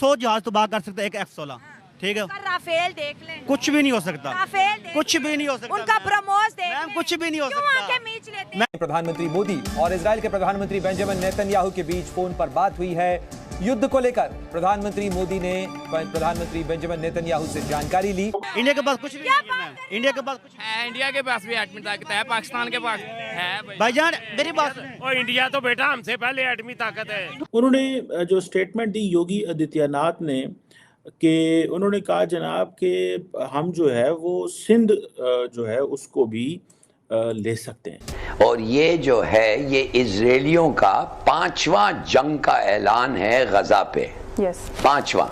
100 जहाज तबाह कर सकता है एक F-16, ठीक है। राफेल देख लें, कुछ भी नहीं हो सकता, राफेल कुछ भी नहीं हो सकता, उनका ब्रह्मोस देख लें, कुछ भी नहीं हो क्यों सकता। आंखें मीच लेते हैं? प्रधानमंत्री मोदी और इजराइल के प्रधानमंत्री बेंजामिन नेतन्याहू के बीच फोन पर बात हुई है युद्ध को लेकर। प्रधानमंत्री मोदी ने प्रधानमंत्री बेंजामिन नेतन्याहू से जानकारी ली। इंडिया के पास कुछ नहीं है, इंडिया के पास कुछ है, इंडिया के पास भी एटमी ताकत है, पाकिस्तान के पास है भाईजान मेरी बात और इंडिया तो बेटा हमसे पहले एटमी ताकत है। उन्होंने जो स्टेटमेंट दी योगी आदित्यनाथ ने कि उन्होंने कहा जनाब कि हम जो है वो सिंध जो है उसको भी ले सकते हैं। और ये जो है ये इजरायलियों का 5वां जंग का ऐलान है गजा पे। यस 5वां।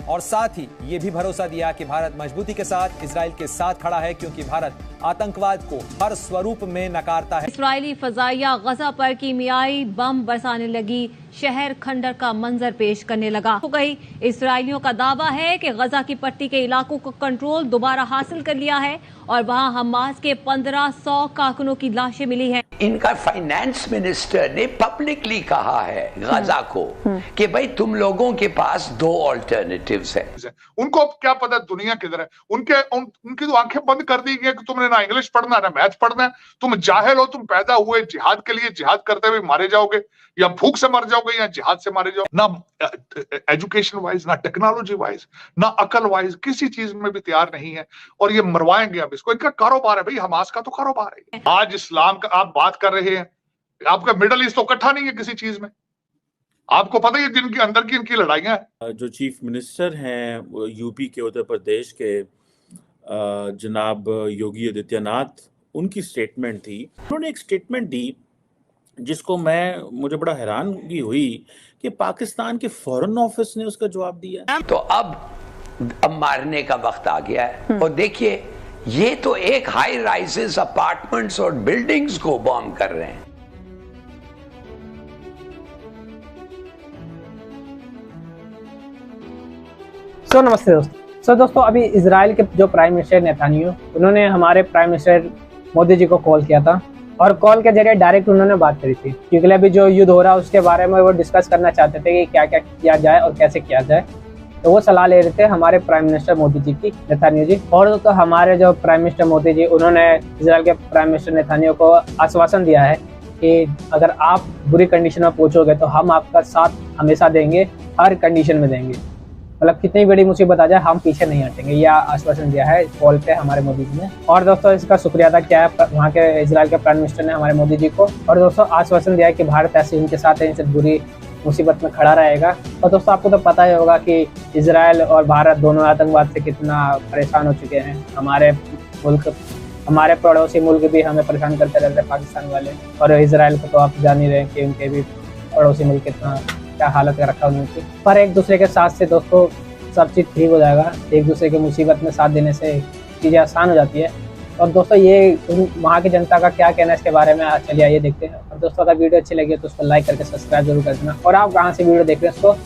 और साथ ही ये भी भरोसा दिया कि भारत मजबूती के साथ इजराइल के साथ खड़ा है, क्योंकि भारत आतंकवाद को हर स्वरूप में नकारता है। इजरायली फजाइया गजा पर कीमियाई बम बरसाने लगी, शहर खंडर का मंजर पेश करने लगा। हो गई। इजरायलियों का दावा है कि गजा की पट्टी के इलाकों को कंट्रोल दोबारा हासिल कर लिया है और वहां हमास के 1500 कारकुनों की लाशें मिली हैं। इनका फाइनेंस मिनिस्टर ने पब्लिकली कहा है गजा को कि भाई तुम लोगों के पास 2 ऑल्टरनेटिव्स है। उनको क्या पता दुनिया किधर है? उनकी तो आंखें बंद कर दी गई कि तुमने ना इंग्लिश पढ़ना ना मैथ पढ़ना है, तुम जाहिल हो, तुम पैदा हुए जिहाद के लिए, जिहाद करते हुए मारे जाओगे, या भूख से मर जाओगे या जिहाद से मारे जाओगे। ना एजुकेशन वाइज, ना टेक्नोलॉजी वाइज, ना अकल वाइज, किसी चीज में भी तैयार नहीं है और ये मरवाएंगे अब इसको। इनका कारोबार है भाई, हमास का तो कारोबार है। आज इस्लाम का आप बात कर रहे हैं, आपका मिडल ईस्ट तो इकट्ठा नहीं है किसी चीज में। आपको पता है जिनके अंदर की इनकी लड़ाइयां हैं। जो चीफ मिनिस्टर हैं यूपी के, उत्तर प्रदेश के, जनाब योगी आदित्यनाथ, उनकी स्टेटमेंट थी। उन्होंने एक स्टेटमेंट दी जिसको मुझे बड़ा हैरानगी हुई कि पाकिस्तान के फॉरेन ऑफिस ने उसका जवाब दिया। तो अब मारने का वक्त आ गया है। और देखिए ये तो एक हाई राइजेस अपार्टमेंट्स और बिल्डिंग्स को बॉम्ब कर रहे हैं। नमस्ते दोस्तों। दोस्तों अभी इजराइल के जो प्राइम मिनिस्टर नेतन्याहू, उन्होंने हमारे प्राइम मिनिस्टर मोदी जी को कॉल किया था और कॉल के जरिए डायरेक्ट उन्होंने बात करी थी, क्योंकि अभी जो युद्ध हो रहा है उसके बारे में वो डिस्कस करना चाहते थे कि क्या क्या किया जाए और कैसे किया जाए। तो वो सलाह ले रहे थे हमारे प्राइम मिनिस्टर मोदी जी की, नेतन्याहू जी। और तो हमारे जो प्राइम मिनिस्टर मोदी जी, उन्होंने इजराइल के प्राइम मिनिस्टर नेतन्याहू को आश्वासन दिया है कि अगर आप बुरी कंडीशन में पहुंचोगे तो हम आपका साथ हमेशा देंगे, हर कंडीशन में देंगे। मतलब कितनी बड़ी मुसीबत आ जाए हम पीछे नहीं हटेंगे, यह आश्वासन दिया है कॉल पे हमारे मोदी जी ने। और दोस्तों इसका शुक्रिया अदा किया है वहाँ के इजराइल के प्राइम मिनिस्टर ने हमारे मोदी जी को। और दोस्तों आश्वासन दिया है कि भारत ऐसे उनके साथ इनसे बुरी मुसीबत में खड़ा रहेगा। और दोस्तों आपको तो पता ही होगा कि इजराइल और भारत दोनों आतंकवाद से कितना परेशान हो चुके हैं। हमारे मुल्क, हमारे पड़ोसी मुल्क भी हमें परेशान करते रहते हैं, पाकिस्तान वाले। और इजराइल को तो आप जान ही रहे हैं कि उनके भी पड़ोसी मुल्क कितना क्या हालत कर रखा उनकी। पर एक दूसरे के साथ से दोस्तों सब चीज़ ठीक हो जाएगा। एक दूसरे के मुसीबत में साथ देने से चीज़ें आसान हो जाती है। और दोस्तों ये वहाँ की जनता का क्या कहना है इसके बारे में, चलिए आइए देखते हैं। और दोस्तों अगर वीडियो अच्छी लगी तो उसको लाइक करके सब्सक्राइब जरूर कर देना। और आप कहाँ से वीडियो देख रहे हैं उसको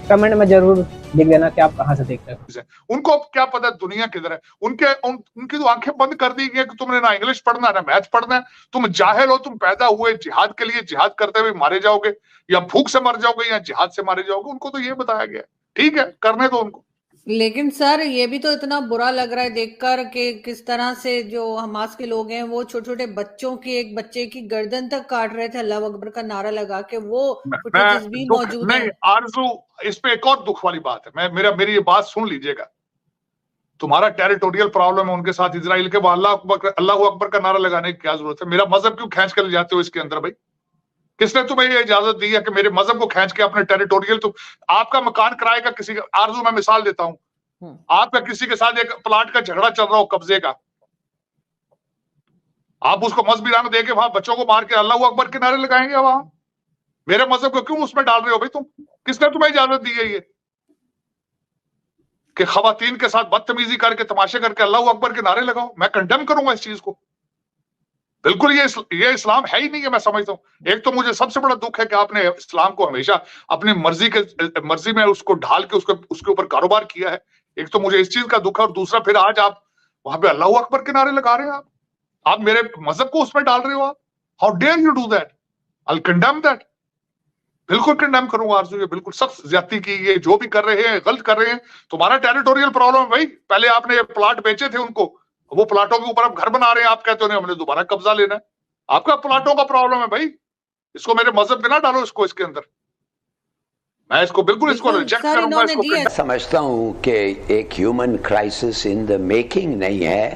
कमेंट में जरूर लिख देना कि आप कहाँ से देख रहे हो। उनको क्या पता दुनिया किधर है? उनकी तो आंखें बंद कर दी गई कि तुमने ना इंग्लिश पढ़ना ना मैथ पढ़ना है, तुम जाहिल हो, तुम पैदा हुए जिहाद के लिए, जिहाद करते हुए मारे जाओगे, या भूख से मर जाओगे या जिहाद से मारे जाओगे। उनको तो ये बताया गया। ठीक है, करने दो उनको। लेकिन सर ये भी तो इतना बुरा लग रहा है देखकर कि किस तरह से जो हमास के लोग हैं वो छोटे छोटे बच्चों की, एक बच्चे की गर्दन तक काट रहे थे अल्लाह अकबर का नारा लगा के। वो फुटेजेस भी मौजूद है। आरजू, इस पे एक और दुख वाली बात है, मेरी ये बात सुन लीजिएगा। तुम्हारा टेरिटोरियल प्रॉब्लम है उनके साथ इजराइल के, अल्लाह अकबर का नारा लगाने की क्या जरूरत है? मेरा मजहब क्यों खींच कर ले जाते हो इसके अंदर भाई? किसने तुम्हें ये इजाजत दी है कि मेरे मजहब को खींच के अपने टेरिटोरियल, तो आपका मकान किराए का किसी का, आरजू मैं मिसाल देता हूं, आपका किसी के साथ एक प्लाट का झगड़ा चल रहा हो कब्जे का, आप उसको मजहबी रंग देके वहां बच्चों को मार के अल्लाह अकबर के नारे लगाएंगे? वहां मेरे मजहब को क्यों उसमें डाल रहे हो भाई तुम? किसने तुम्हें इजाजत दी है ये कि खवातीन के साथ बदतमीजी करके, तमाशे करके अल्लाह अकबर के नारे लगाओ? मैं कंडेम करूंगा इस चीज को। बिल्कुल ये इस्लाम है ही नहीं है, मैं समझता हूँ। एक तो मुझे सबसे बड़ा दुख है कि आपने इस्लाम को हमेशा अपनी मर्जी में उसको ढाल के उसके ऊपर कारोबार किया है। एक तो मुझे इस चीज का दुख है, और दूसरा फिर आज आप वहां पे अल्लाह अकबर के नारे लगा रहे हैं। आप मेरे मजहब को उसमें डाल रहे हो। आप how dare you do that? I will condemn that. बिल्कुल कंडेम करूंगा आरजू, ये बिल्कुल सख्त ज्यादती की, ये जो भी कर रहे हैं गलत कर रहे हैं। तुम्हारा टेरिटोरियल प्रॉब्लम है भाई, पहले आपने ये प्लाट बेचे थे उनको, वो प्लाटों के ऊपर आप घर बना रहे हैं, आप कहते हो हमने दोबारा कब्जा लेना है। आपका प्लाटों का प्रॉब्लम है भाई, इसको मेरे मजहब में ना डालो इसको इसके अंदर, मैं इसको बिल्कुल इसको रिजेक्ट करूंगा। इसको समझता हूँ कि एक human crisis in the making नहीं है,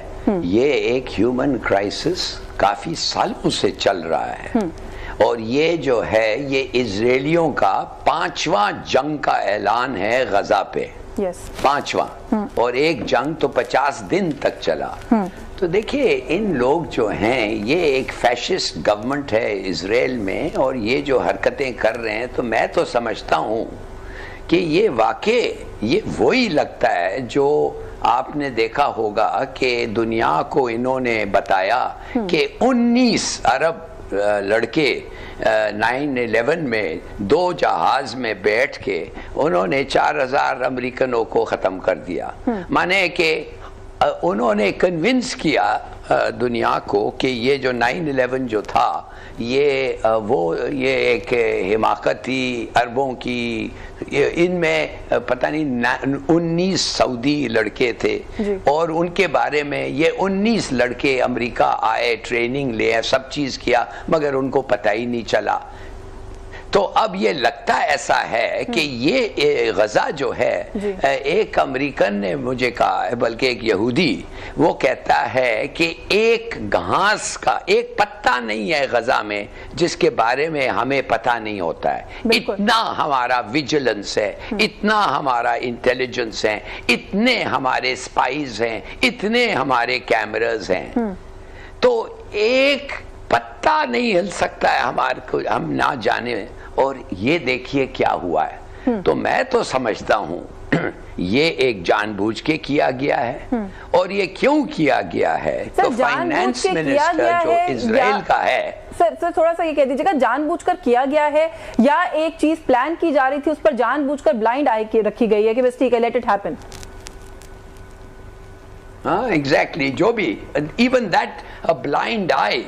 ये एक ह्यूमन क्राइसिस काफी सालों से चल रहा है। और ये जो है ये इजरायलियों का 5वां जंग का ऐलान है गजा पे, 5वां, और एक जंग तो 50 दिन तक चला। तो देखिए इन लोग जो हैं ये एक फैशिस्ट गवर्नमेंट है इजराइल में, और ये जो हरकतें कर रहे हैं तो मैं तो समझता हूँ कि ये वाकई ये वही लगता है जो आपने देखा होगा कि दुनिया को इन्होंने बताया कि 19 अरब लड़के 9/11 में 2 जहाज में बैठ के उन्होंने 4000 अमेरिकनों को ख़त्म कर दिया। माने कि उन्होंने कन्विंस किया दुनिया को कि ये जो 9/11 जो था ये एक हिमाकत थी अरबों की, इनमें पता नहीं 19 सऊदी लड़के थे और उनके बारे में ये 19 लड़के अमेरिका आए, ट्रेनिंग ले, सब चीज़ किया, मगर उनको पता ही नहीं चला। तो अब ये लगता ऐसा है कि ये गजा जो है, एक अमेरिकन ने मुझे कहा, बल्कि एक यहूदी, वो कहता है कि एक घास का एक पत्ता नहीं है गजा में जिसके बारे में हमें पता नहीं होता है। इतना हमारा विजिलेंस है, इतना हमारा इंटेलिजेंस है, इतने हमारे स्पाइज हैं, इतने हमारे कैमरास हैं, तो एक पत्ता नहीं हिल सकता है हमारे को, हम ना जाने। और ये देखिए क्या हुआ है। तो मैं तो समझता हूँ ये एक जानबूझ के किया गया है। और ये क्यों किया गया है? तो फाइनेंस मिनिस्टर जो इजराइल का है, सर थोड़ा सा ये कह दीजिएगा, जानबूझकर किया गया है या एक चीज प्लान की जा रही थी उस पर जानबूझकर ब्लाइंड आई रखी गई है कि बस ठीक है लेट इट हैपन? हाँ एग्जैक्टली, जो भी, इवन दैट अ ब्लाइंड आई,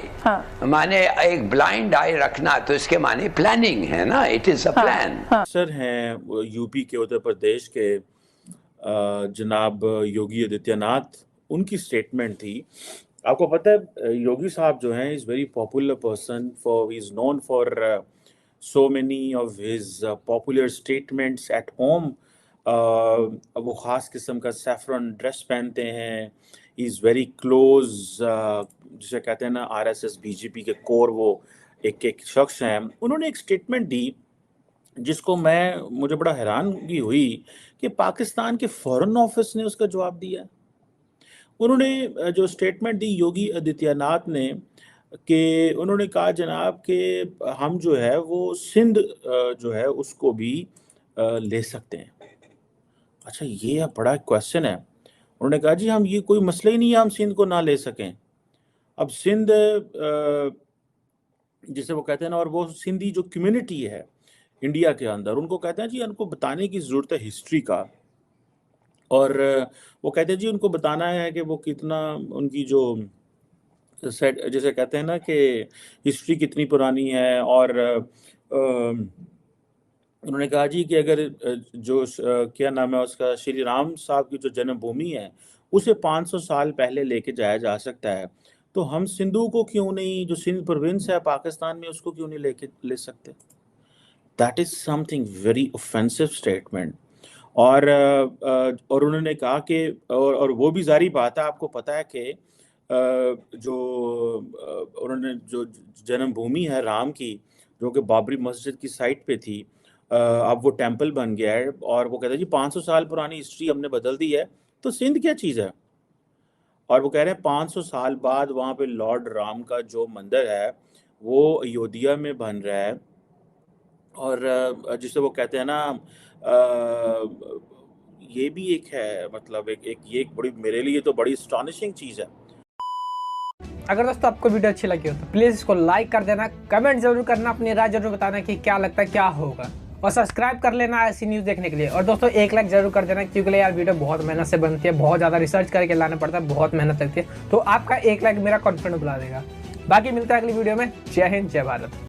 माने एक ब्लाइंड आई रखना तो इसके माने प्लानिंग है ना, it is a plan. Sir हैं यूपी के, उत्तर प्रदेश के जनाब योगी आदित्यनाथ, उनकी स्टेटमेंट थी। आपको पता है योगी साहब जो हैं is very popular person, for he is known for so many of his popular statements at home. वो ख़ास किस्म का सैफरन ड्रेस पहनते हैं, इज़ वेरी क्लोज, जिसे कहते हैं ना आरएसएस बीजेपी के कोर, वो एक शख्स हैं। उन्होंने एक स्टेटमेंट दी जिसको मुझे बड़ा हैरानगी हुई कि पाकिस्तान के फॉरेन ऑफिस ने उसका जवाब दिया। उन्होंने जो स्टेटमेंट दी योगी आदित्यनाथ ने, कि उन्होंने कहा जनाब कि हम जो है वो सिंध जो है उसको भी ले सकते हैं। अच्छा, ये बड़ा क्वेश्चन है। उन्होंने कहा जी हम ये कोई मसला ही नहीं है हम सिंध को ना ले सकें। अब सिंध जिसे वो कहते हैं ना, और वो सिंधी जो कम्युनिटी है इंडिया के अंदर, उनको कहते हैं जी उनको बताने की ज़रूरत है हिस्ट्री का। और वो कहते हैं जी उनको बताना है कि वो कितना, उनकी जो जैसे कहते हैं ना कि हिस्ट्री कितनी पुरानी है। और उन्होंने कहा जी कि अगर जो क्या नाम है उसका, श्री राम साहब की जो जन्मभूमि है उसे 500 साल पहले लेके जाया जा सकता है, तो हम सिंधु को क्यों नहीं, जो सिंध प्रोविंस है पाकिस्तान में, उसको क्यों नहीं ले सकते? That is something very offensive statement. और उन्होंने कहा कि और वो भी जारी बात है, आपको पता है कि जो उन्होंने जो जन्मभूमि है राम की, जो कि बाबरी मस्जिद की साइट पे थी, अब वो टेंपल बन गया है। और वो कहते हैं जी 500 साल पुरानी हिस्ट्री हमने बदल दी है, तो सिंध क्या चीज़ है? और वो कह रहे हैं 500 साल बाद वहाँ पे लॉर्ड राम का जो मंदिर है वो अयोध्या में बन रहा है। और जिसे वो कहते हैं ना, ये भी एक है, मतलब ये एक बड़ी, मेरे लिए तो बड़ी एस्टॉनिशिंग चीज़ है। अगर दोस्तों आपको वीडियो अच्छी लगी हो तो प्लीज़ इसको लाइक कर देना, कमेंट जरूर करना, अपनी राय जरूर बताना कि क्या लगता है क्या होगा, और सब्सक्राइब कर लेना ऐसी न्यूज़ देखने के लिए। और दोस्तों एक लाइक जरूर कर देना, क्योंकि यार वीडियो बहुत मेहनत से बनती है, बहुत ज़्यादा रिसर्च करके लाना पड़ता है, बहुत मेहनत लगती है। तो आपका एक लाइक मेरा कॉन्फिडेंस बढ़ा देगा। बाकी मिलता है अगली वीडियो में। जय हिंद, जय भारत।